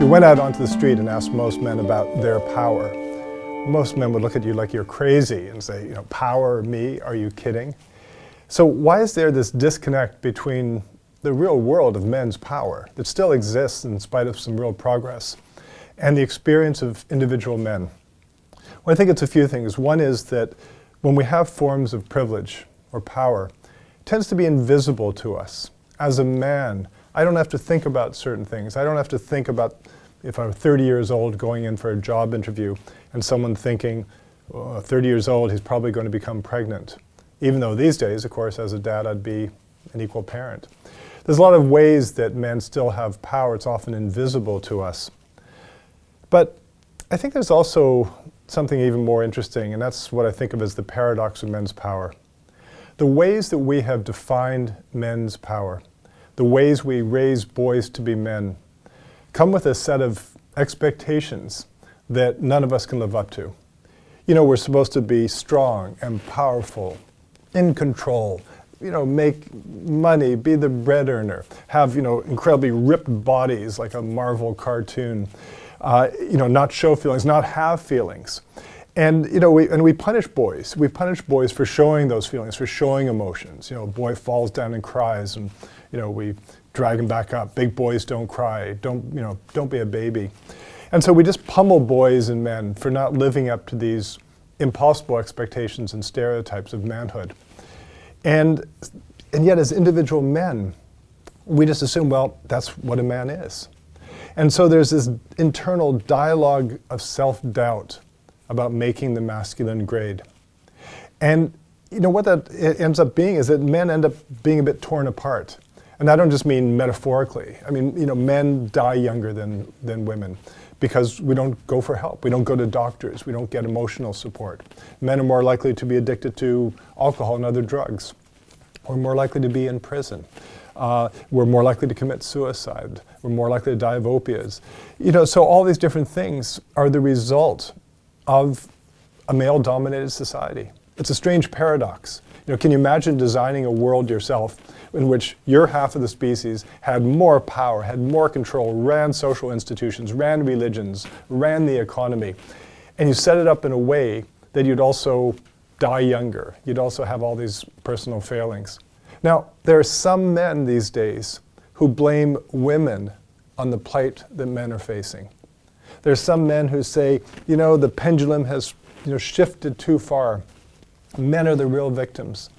you went out onto the street and asked most men about their power, most men would look at you like you're crazy and say, you know, power, me, are you kidding? So why is there this disconnect between the real world of men's power that still exists in spite of some real progress and the experience of individual men? Well, I think it's a few things. One is that when we have forms of privilege or power, it tends to be invisible to us. As a man, I don't have to think about certain things. I don't have to think about if I'm 30 years old going in for a job interview and someone thinking, 30 years old, he's probably going to become pregnant. Even though these days, of course, as a dad, I'd be an equal parent. There's a lot of ways that men still have power. It's often invisible to us. But I think there's also something even more interesting, and that's what I think of as the paradox of men's power. The ways that we have defined men's power, the ways we raise boys to be men, come with a set of expectations that none of us can live up to. You know, we're supposed to be strong and powerful, in control, you know, make money, be the bread earner, have, you know, incredibly ripped bodies like a Marvel cartoon, you know, not show feelings, not have feelings. And, you know, we punish boys. We punish boys for showing those feelings, for showing emotions. You know, a boy falls down and cries and, you know, we drag him back up. Big boys don't cry. Don't be a baby. And so we just pummel boys and men for not living up to these impossible expectations and stereotypes of manhood. And yet as individual men, we just assume, well, that's what a man is. And so there's this internal dialogue of self-doubt about making the masculine grade. And you know what that ends up being is that men end up being a bit torn apart. And I don't just mean metaphorically. I mean, you know, men die younger than women because we don't go for help. We don't go to doctors. We don't get emotional support. Men are more likely to be addicted to alcohol and other drugs. We're more likely to be in prison. We're more likely to commit suicide. We're more likely to die of opiates. You know, so all these different things are the result of a male-dominated society. It's a strange paradox. You know, can you imagine designing a world yourself in which your half of the species had more power, had more control, ran social institutions, ran religions, ran the economy, and you set it up in a way that you'd also die younger. You'd also have all these personal failings. Now, there are some men these days who blame women on the plight that men are facing. There's some men who say, you know, the pendulum has, you know, shifted too far. Men are the real victims.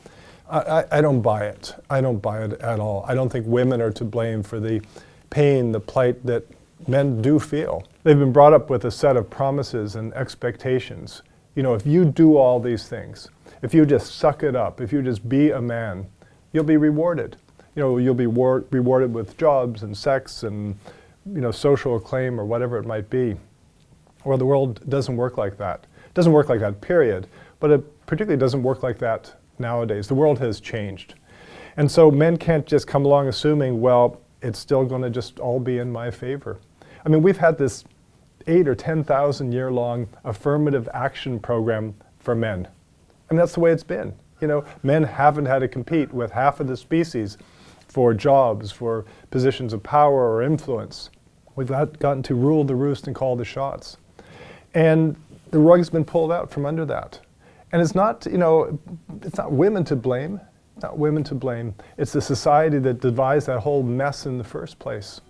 I don't buy it. I don't buy it at all. I don't think women are to blame for the pain, the plight that men do feel. They've been brought up with a set of promises and expectations. You know, if you do all these things, if you just suck it up, if you just be a man, you'll be rewarded. You know, you'll be rewarded with jobs and sex and, you know, social acclaim or whatever it might be. Well, the world doesn't work like that. It doesn't work like that, period. But it particularly doesn't work like that nowadays. The world has changed. And so men can't just come along assuming, well, it's still going to just all be in my favor. I mean, we've had this 8,000 or 10,000 year long affirmative action program for men. And that's the way it's been. You know, men haven't had to compete with half of the species for jobs, for positions of power or influence. We've gotten to rule the roost and call the shots. And the rug's been pulled out from under that. And it's not, you know, it's not women to blame. It's not women to blame. It's the society that devised that whole mess in the first place.